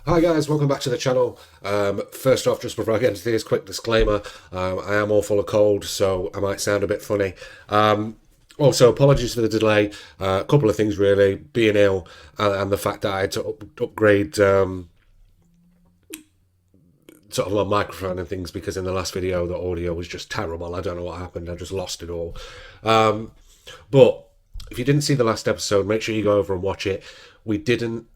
Hi guys, welcome back to the channel. First off, just before I get into this, quick disclaimer, I am all full of cold, so I might sound a bit funny. Also, apologies for the delay. A couple of things really, being ill and the fact that I had to upgrade sort of my microphone and things because in the last video the audio was just terrible. I don't know what happened, I just lost it all. But if you didn't see the last episode, make sure you go over and watch it. We didn't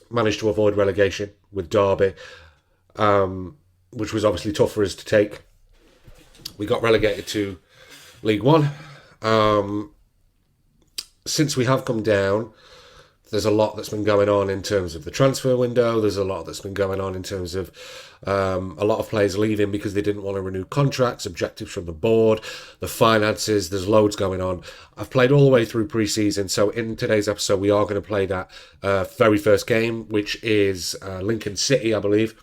managed to avoid relegation with Derby, which was obviously tough for us to take. We got relegated to League One. Since we have come down, there's a lot that's been going on in terms of the transfer window. There's a lot that's been going on in terms of a lot of players leaving because they didn't want to renew contracts, objectives from the board, the finances. There's loads going on. I've played all the way through pre-season, so in today's episode we are going to play that very first game, which is Lincoln City, I believe.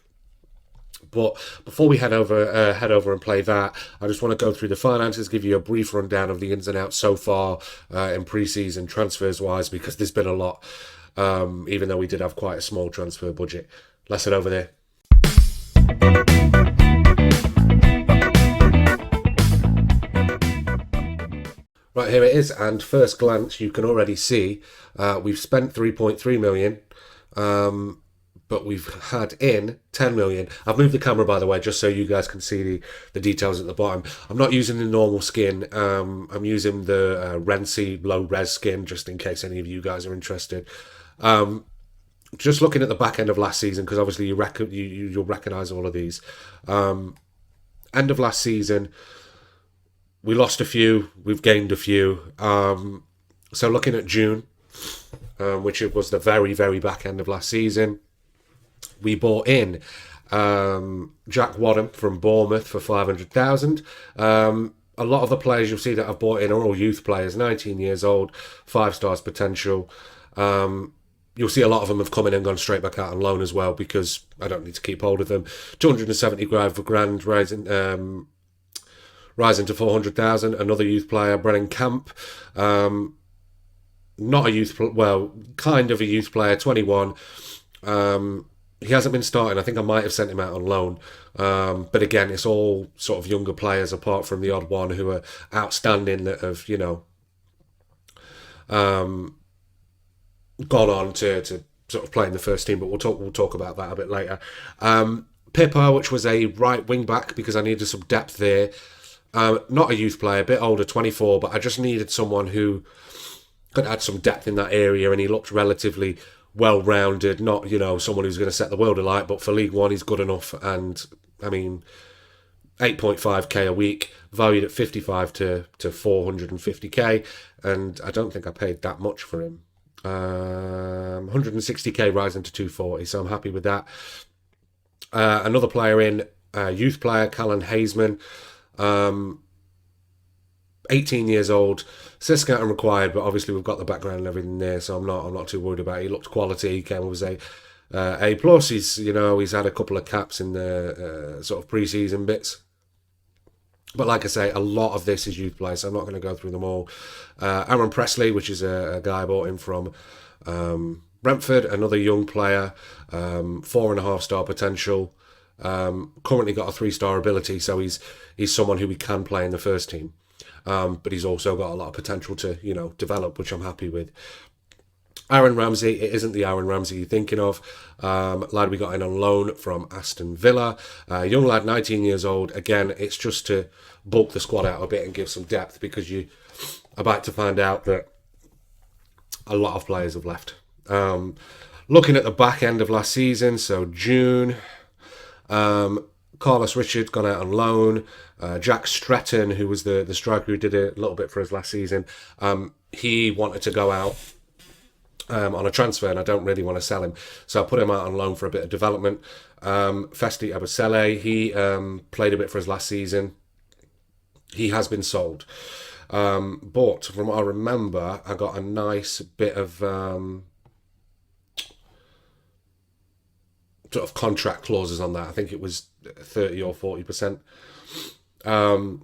But before we head over and play that, I just want to go through the finances, give you a brief rundown of the ins and outs so far in pre-season transfers-wise, because there's been a lot, even though we did have quite a small transfer budget. Let's head over there. Right, here it is, and first glance, you can already see we've spent 3.3 million. But we've had in 10 million. I've moved the camera, by the way, just so you guys can see the details at the bottom. I'm not using the normal skin. I'm using the Renzi low-res skin, just in case any of you guys are interested. Just looking at the back end of last season, because obviously you'll recognise all of these. End of last season, we lost a few. We've gained a few. So looking at June, which was the very, very back end of last season, we bought in Jack Wadham from Bournemouth for 500,000. A lot of the players you'll see that I've bought in are all youth players, 19 years old, 5 stars potential. You'll see a lot of them have come in and gone straight back out on loan as well because I don't need to keep hold of them. 270 grand rising to 400,000. Another youth player, Brennan Camp. Not a youth, well, kind of a youth player, 21. He hasn't been starting. I think I might have sent him out on loan. But again, it's all sort of younger players apart from the odd one who are outstanding that have, gone on to sort of play in the first team. But we'll talk about that a bit later. Pippa, which was a right wing back because I needed some depth there. Not a youth player, a bit older, 24, but I just needed someone who could add some depth in that area, and he looked relatively well-rounded, not, someone who's going to set the world alight, but for League One, he's good enough. And, 8.5k a week, valued at 55 to 450k, and I don't think I paid that much for him. 160k rising to 240, so I'm happy with that. Another player in, youth player, Callan Hazeman, 18 years old, says scouting required, but obviously we've got the background and everything there, so I'm not too worried about it. He looked quality. He came with A plus. He's had a couple of caps in the sort of pre-season bits. But like I say, a lot of this is youth play, so I'm not going to go through them all. Aaron Presley, which is a guy I bought in from Brentford, another young player, 4.5 star potential. Currently got a 3-star ability, so he's someone who we can play in the first team. But he's also got a lot of potential to, develop, which I'm happy with. Aaron Ramsey, it isn't the Aaron Ramsey you're thinking of. Lad we got in on loan from Aston Villa. Young lad, 19 years old. Again, it's just to bulk the squad out a bit and give some depth, because you're about to find out that a lot of players have left. Looking at the back end of last season, so June, Carlos Richard gone out on loan. Jack Stretton, who was the striker who did a little bit for us last season, he wanted to go out on a transfer, and I don't really want to sell him, so I put him out on loan for a bit of development. Festi Abasele, he played a bit for us last season. He has been sold, but from what I remember, I got a nice bit of sort of contract clauses on that. I think it was 30 or 40%. Who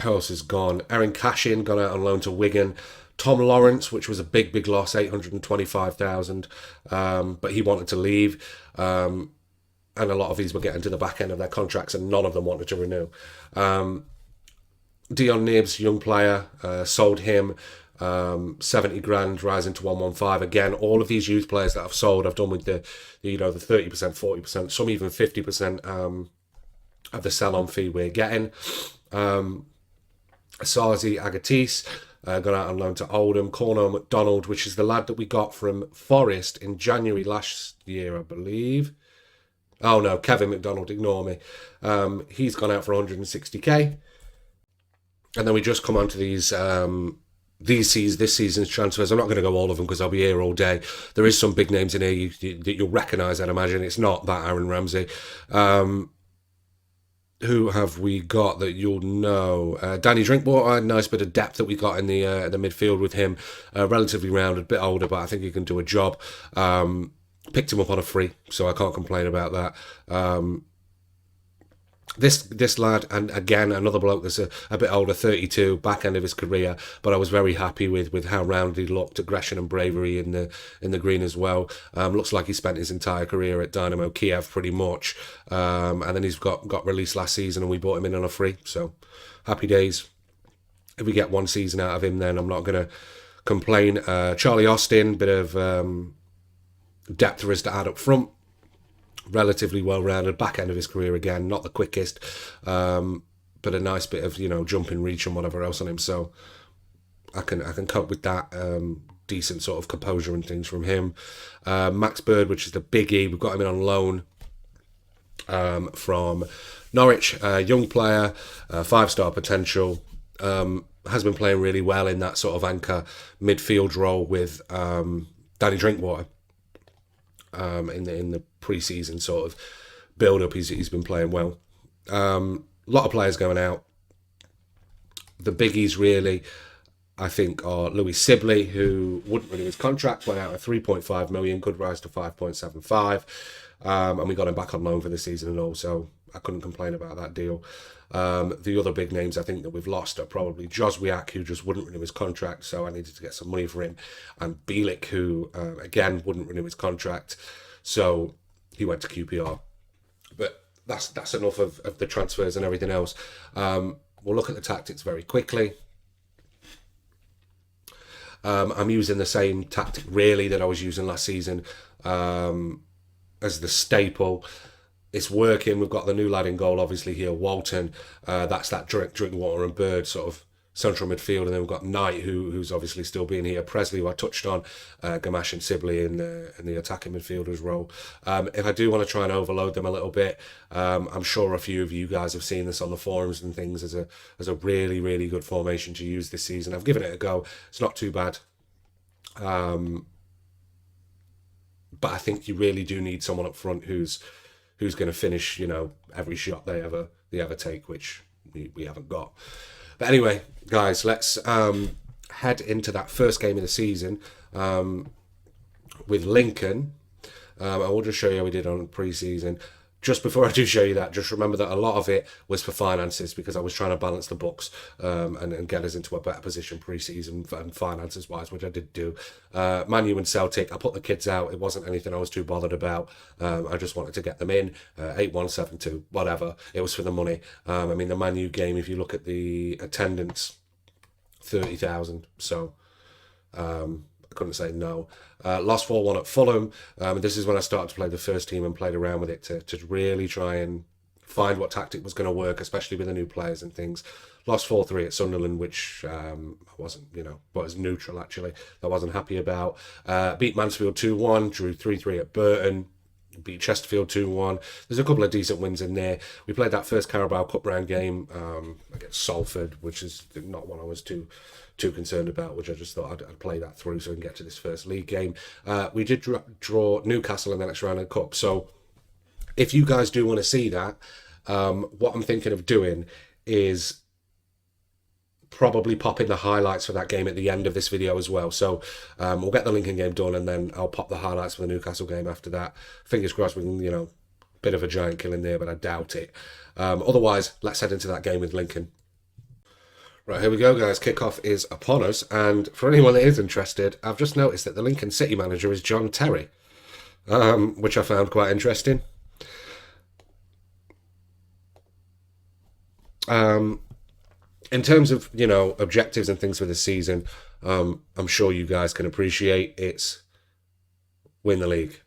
else is gone? Erin Cashin gone out on loan to Wigan. Tom Lawrence, which was a big loss, 825,000, but he wanted to leave. And a lot of these were getting to the back end of their contracts, and none of them wanted to renew. Dion Nibs, young player, sold him 70 grand, rising to 115. Again, all of these youth players that I've sold, I've done with the 30%, 40%, some even 50% of the sell-on fee we're getting. Sarzi Agatis gone out on loan to Oldham. Cornell McDonald, which is the lad that we got from Forest in January last year, I believe. Oh no, Kevin McDonald, ignore me. He's gone out for 160k. And then we just come on to this season's transfers. I'm not going to go all of them because I'll be here all day. There is some big names in here that you'll recognise, I'd imagine. It's not that Aaron Ramsey. Who have we got that you'll know? Danny Drinkwater, nice bit of depth that we got in the midfield with him. Relatively rounded, a bit older, but I think he can do a job. Picked him up on a free, so I can't complain about that. This lad, and again another bloke that's a bit older, 32, back end of his career, but I was very happy with how rounded he looked, aggression and bravery in the green as well. Looks like he spent his entire career at Dynamo Kiev pretty much, and then he's got released last season and we bought him in on a free, so happy days. If we get one season out of him, then I'm not going to complain. Charlie Austin, bit of depth there is to add up front. Relatively well-rounded, back end of his career again, not the quickest, but a nice bit of jumping reach and whatever else on him. So I can cope with that. Decent sort of composure and things from him. Max Bird, which is the biggie, we've got him in on loan from Norwich. Young player, 5-star potential. Has been playing really well in that sort of anchor midfield role with Danny Drinkwater. In the pre-season sort of build-up, he's been playing well. A lot of players going out. The biggies really, I think, are Louis Sibley, who wouldn't renew his contract, went out at 3.5 million, could rise to 5.75, and we got him back on loan for the season and all, so I couldn't complain about that deal. The other big names I think that we've lost are probably Joswiak, who just wouldn't renew his contract, so I needed to get some money for him, and Bielik, who again wouldn't renew his contract, so he went to QPR. But that's enough of the transfers and everything else. We'll look at the tactics very quickly. I'm using the same tactic really that I was using last season as the staple. It's working. We've got the new lad in goal, obviously here, Walton. That's that Drinkwater and Bird sort of central midfield, and then we've got Knight, who's obviously still being here. Presley, who I touched on, Gamache and Sibley in the attacking midfielders role. If I do want to try and overload them a little bit, I'm sure a few of you guys have seen this on the forums and things as a really, really good formation to use this season. I've given it a go. It's not too bad. But I think you really do need someone up front who's going to finish, every shot they ever take, which we haven't got. But anyway, guys, let's head into that first game of the season with Lincoln. I will just show you how we did on pre-season. Just before I do show you that, just remember that a lot of it was for finances because I was trying to balance the books and get us into a better position pre-season and finances-wise, which I did do. Man U and Celtic, I put the kids out. It wasn't anything I was too bothered about. I just wanted to get them in. 8-1, 7-2, whatever. It was for the money. The Man U game, if you look at the attendance, 30,000. So I couldn't say no. Lost 4-1 at Fulham. This is when I started to play the first team and played around with it to really try and find what tactic was going to work, especially with the new players and things. Lost 4-3 at Sunderland, which I wasn't, was neutral actually. I wasn't happy about. Beat Mansfield 2-1, drew 3-3 at Burton. Beat Chesterfield 2-1. There's a couple of decent wins in there. We played that first Carabao Cup round game against Salford, which is not one I was too concerned about, which I just thought I'd play that through so we can get to this first league game. We did draw Newcastle in the next round of the Cup. So if you guys do want to see that, what I'm thinking of doing is probably popping the highlights for that game at the end of this video as well. So we'll get the Lincoln game done and then I'll pop the highlights for the Newcastle game after that. Fingers crossed we can, bit of a giant kill in there, but I doubt it. Otherwise, let's head into that game with Lincoln. Right, here we go, guys. Kickoff is upon us, and for anyone that is interested, I've just noticed that the Lincoln City manager is John Terry, which I found quite interesting. In terms of, objectives and things for the season, I'm sure you guys can appreciate it's win the league,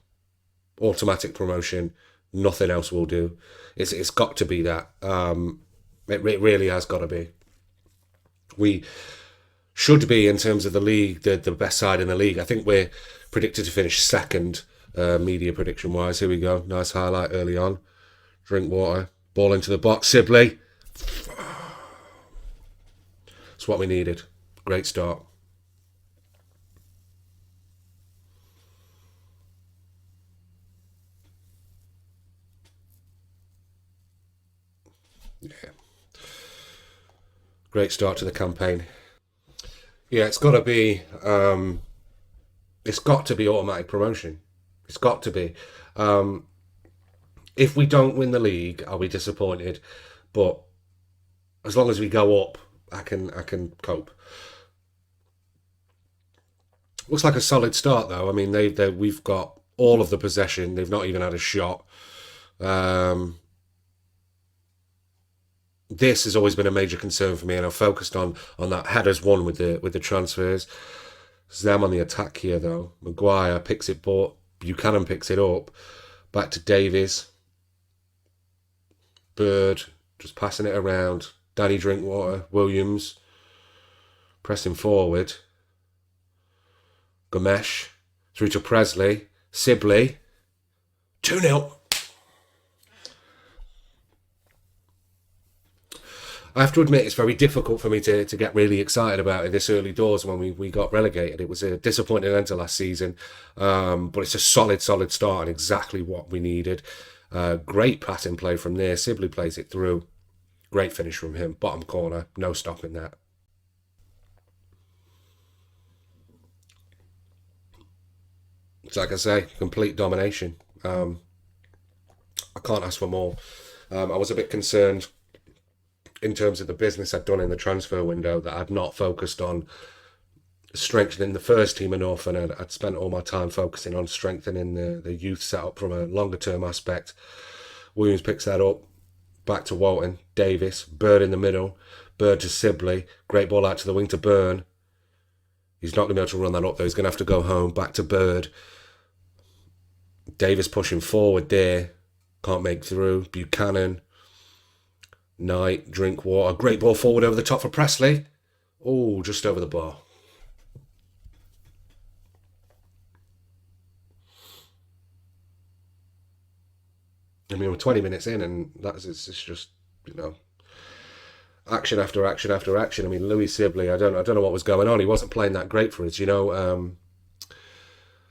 automatic promotion. Nothing else will do. It's got to be that. It really has got to be. We should be, in terms of the league, the best side in the league. I think we're predicted to finish second, media prediction wise. Here we go. Nice highlight early on. Drink water. Ball into the box. Sibley. It's what we needed. Great start. Yeah. Great start to the campaign. Yeah, it's got to be. It's got to be automatic promotion. It's got to be. If we don't win the league, I'll be disappointed. But as long as we go up, I can cope. Looks like a solid start though. I mean, we've got all of the possession. They've not even had a shot. This has always been a major concern for me, and I've focused on that headers one with the transfers. It's them on the attack here though. Maguire picks it, but Buchanan picks it up. Back to Davies. Bird just passing it around. Danny Drinkwater, Williams pressing forward. Gomesh through to Presley. Sibley. 2-0. I have to admit, it's very difficult for me to get really excited about it this early doors when we got relegated. It was a disappointing end to last season, but it's a solid start and exactly what we needed. Great passing play from there. Sibley plays it through. Great finish from him. Bottom corner. No stopping that. It's like I say, complete domination. I can't ask for more. I was a bit concerned in terms of the business I'd done in the transfer window that I'd not focused on strengthening the first team enough, and I'd spent all my time focusing on strengthening the youth setup from a longer term aspect. Williams picks that up, back to Walton, Davis, Bird in the middle, Bird to Sibley, great ball out to the wing to Byrne. He's not going to be able to run that up though, he's going to have to go home, back to Bird. Davis pushing forward there, can't make through. Buchanan, Knight, Drinkwater, great ball forward over the top for Presley. Oh, just over the bar. I mean, we're 20 minutes in, and it's just, action after action after action. I mean, Louis Sibley, I don't know what was going on. He wasn't playing that great for us,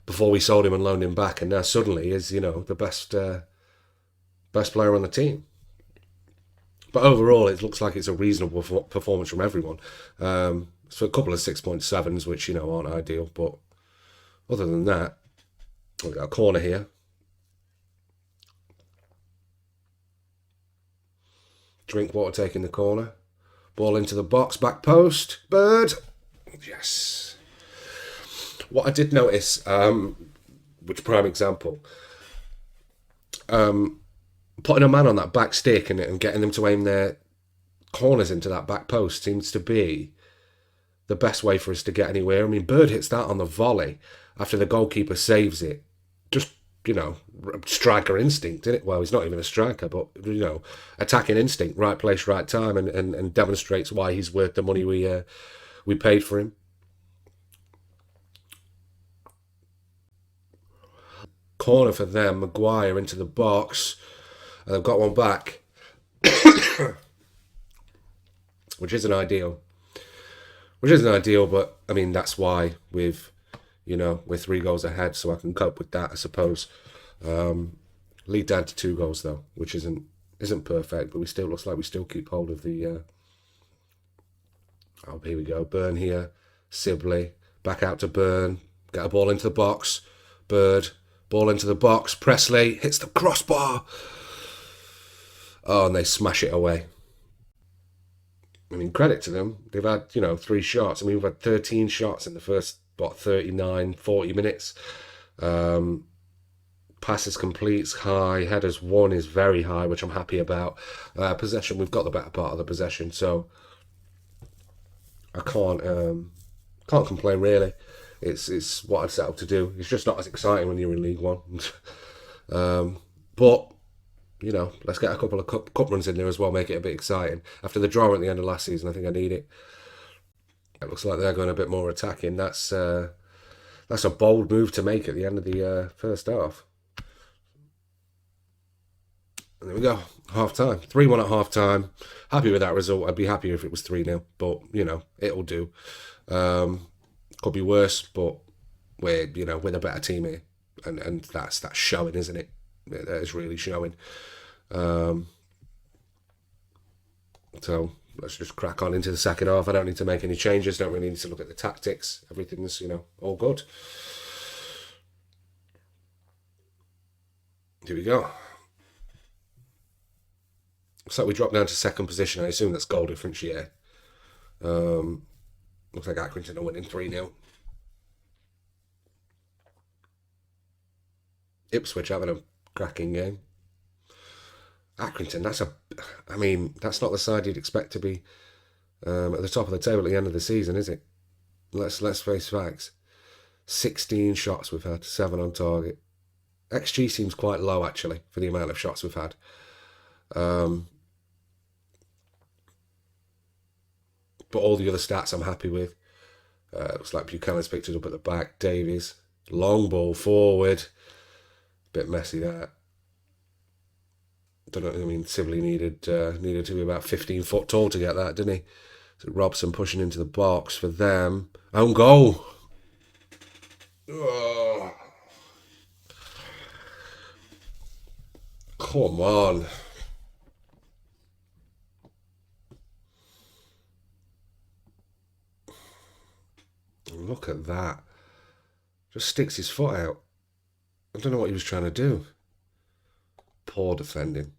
before we sold him and loaned him back, and now suddenly is, the best player on the team. But overall, it looks like it's a reasonable performance from everyone. So a couple of 6.7s, which, aren't ideal. But other than that, we've got a corner here. Drinkwater taking the corner. Ball into the box, back post. Bird. Yes. What I did notice, which prime example, putting a man on that back stick and getting them to aim their corners into that back post seems to be the best way for us to get anywhere. I mean, Bird hits that on the volley after the goalkeeper saves it. Just, striker instinct, isn't it? Well, he's not even a striker, but, attacking instinct, right place, right time, and demonstrates why he's worth the money we paid for him. Corner for them, Maguire into the box. And they've got one back, which isn't ideal. But I mean, that's why we're 3 goals ahead, so I can cope with that, I suppose. Lead down to 2 goals though, which isn't perfect, but looks like we still keep hold of the. Oh, here we go. Byrne here, Sibley back out to Byrne. Get a ball into the box. Bird, ball into the box. Presley hits the crossbar. Oh, and they smash it away. I mean, credit to them. They've had, 3 shots. I mean, we've had 13 shots in the first, 39, 40 minutes. Passes completes high. Headers won is very high, which I'm happy about. Possession, we've got the better part of the possession, so I can't complain really. It's what I've set up to do. It's just not as exciting when you're in League One. But let's get a couple of cup runs in there as well, make it a bit exciting. After the draw at the end of last season, I think I need it. It looks like they're going a bit more attacking. That's a bold move to make at the end of the first half. And there we go, half time. 3-1 at half time. Happy with that result. I'd be happier if it was 3-0, but it'll do. Could be worse, but we're the better team here, and that's showing, isn't it? That is really showing. So let's just crack on into the second half. I don't need to make any changes. Don't really need to look at the tactics. Everything's all good. Here we go. Looks like we dropped down to second position. I assume that's goal difference, yeah. Looks like Accrington are winning 3-0. Ipswich having a cracking game. Accrington, that's not the side you'd expect to be at the top of the table at the end of the season, is it? Let's face facts. 16 shots we've had, 7 on target. XG seems quite low actually for the amount of shots we've had. But all the other stats I'm happy with. Looks like Buchanan's picked it up at the back. Davies, long ball forward. Bit messy that. Don't know. I mean, Sibley needed to be about 15 foot tall to get that, didn't he? So Robson pushing into the box for them. Own goal. Oh. Come on. Look at that. Just sticks his foot out. I don't know what he was trying to do. Poor defending.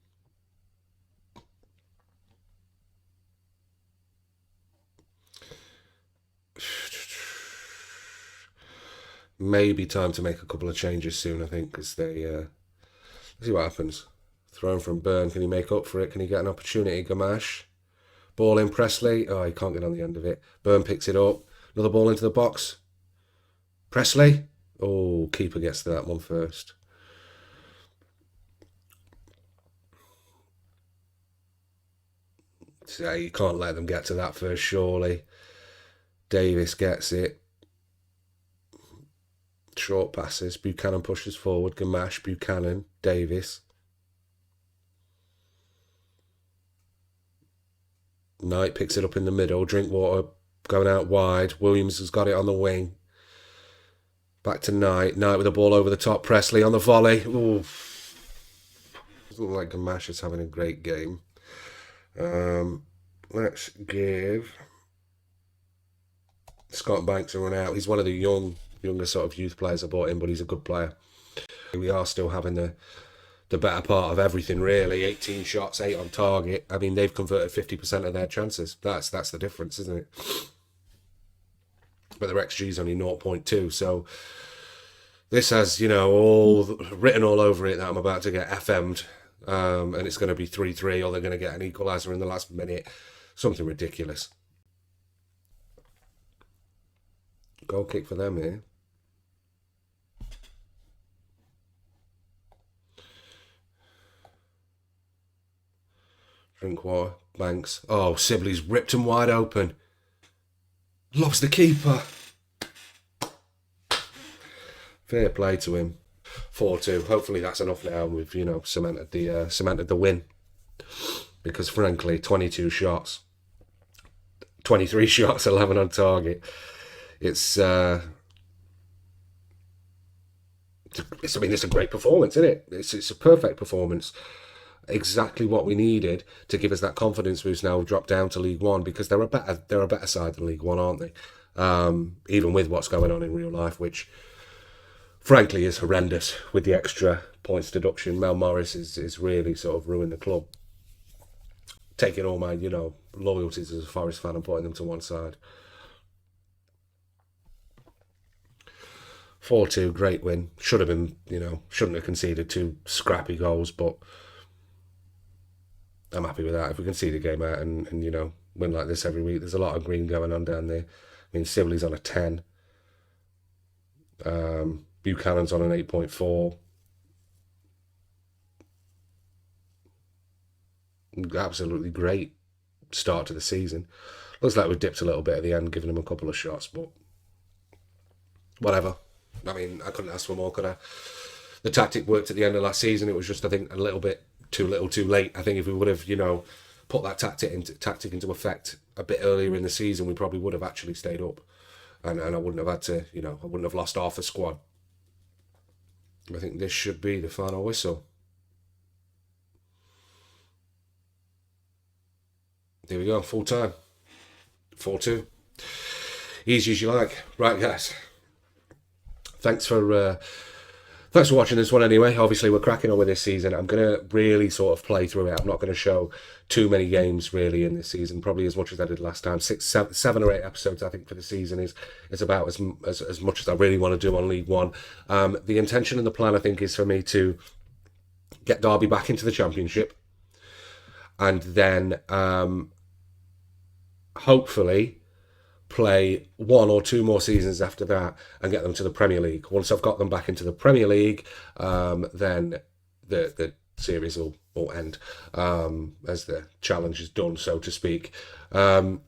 Maybe time to make a couple of changes soon, I think, because they... let's see what happens. Thrown from Byrne. Can he make up for it? Can he get an opportunity? Gamache. Ball in Presley. Oh, he can't get on the end of it. Byrne picks it up. Another ball into the box. Presley. Oh, keeper gets to that one first. So you can't let them get to that first, surely. Davis gets it. Short passes. Buchanan pushes forward. Gamache, Buchanan, Davis. Knight picks it up in the middle. Drinkwater going out wide. Williams has got it on the wing. Back to Knight. Knight with the ball over the top. Presley on the volley. Ooh. Doesn't look like Gamache is having a great game. Let's give Scott Banks a run out. He's one of the younger sort of youth players I bought in, but he's a good player. We are still having the better part of everything, really. 18 shots, 8 on target. I mean, they've converted 50% of their chances. That's the difference, isn't it? But their XG is only 0.2, so this has, all written all over it that I'm about to get FM'd, and it's going to be 3-3, or they're going to get an equaliser in the last minute. Something ridiculous. Goal kick for them here. Drinkwater, Banks. Oh, Sibley's ripped him wide open. Loves the keeper. Fair play to him. 4-2. Hopefully that's enough now. We've cemented the win. Because frankly, 22 shots, 23 shots, 11 on target. It's a great performance, isn't it? It's a perfect performance. Exactly what we needed to give us that confidence boost. Now we've dropped down to League One, because they're a better side than League One, aren't they? Even with what's going on in real life, which frankly is horrendous with the extra points deduction. Mel Morris is really sort of ruined the club. taking all my, loyalties as a Forest fan and putting them to one side. 4-2, great win. Should have been, shouldn't have conceded 2 scrappy goals, but I'm happy with that. If we concede a game out and win like this every week, there's a lot of green going on down there. I mean, Sibley's on a 10. Buchanan's on an 8.4. Absolutely great start to the season. Looks like we dipped a little bit at the end, giving them a couple of shots, but whatever. I mean, I couldn't ask for more, could I? The tactic worked at the end of last season. It was just, I think, a little bit too little, too late. I think if we would have, put that tactic into effect a bit earlier in the season, we probably would have actually stayed up, and I wouldn't have had to, I wouldn't have lost half the squad. I think this should be the final whistle. There we go, full time. 4-2. Easy as you like. Right, guys. Thanks for watching this one anyway. Obviously, we're cracking on with this season. I'm going to really sort of play through it. I'm not going to show too many games really in this season, probably as much as I did last time. 7 or 8 episodes, I think, for the season is about as much as I really want to do on League One. The intention and the plan, I think, is for me to get Derby back into the Championship, and then hopefully play 1 or 2 more seasons after that and get them to the Premier League. Once I've got them back into the Premier League, then the series will end as the challenge is done, so to speak. We've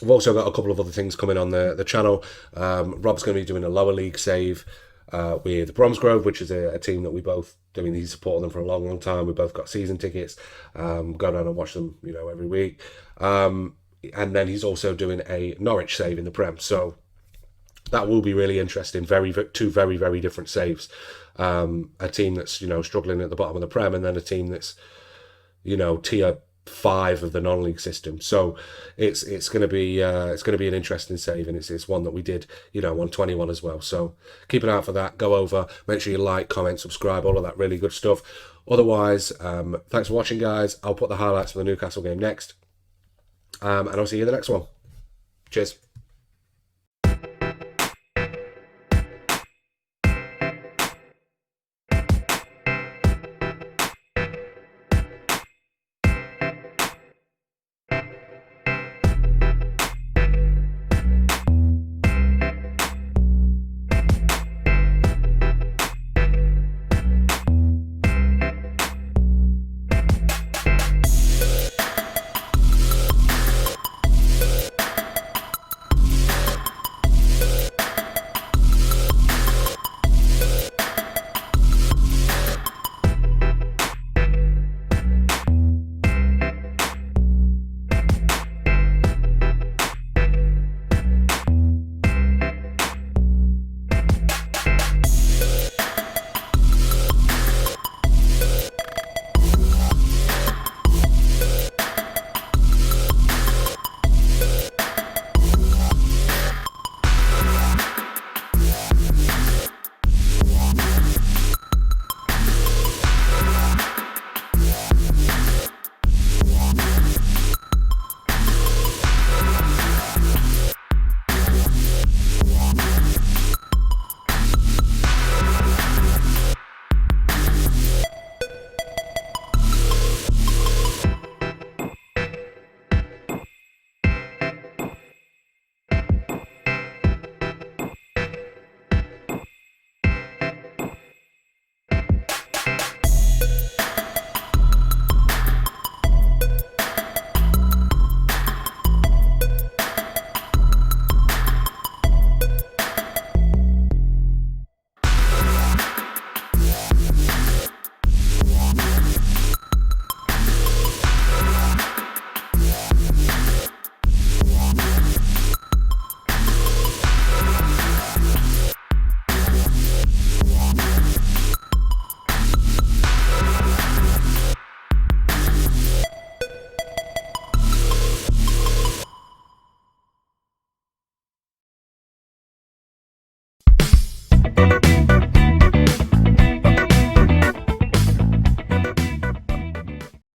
also got a couple of other things coming on the channel. Rob's going to be doing a lower league save with Bromsgrove, which is a team that we both, he's supported them for a long, long time. We both got season tickets, go down and watch them, every week. And then he's also doing a Norwich save in the Prem. So that will be really interesting. Two very, very different saves. A team that's, struggling at the bottom of the Prem, and then a team that's, tier 5 of the non-league system. So it's going to be an interesting save, and it's one that we did, on 21 as well. So keep an eye out for that. Go over, make sure you like, comment, subscribe, all of that really good stuff. Otherwise, thanks for watching, guys. I'll put the highlights for the Newcastle game next. And I'll see you in the next one. Cheers.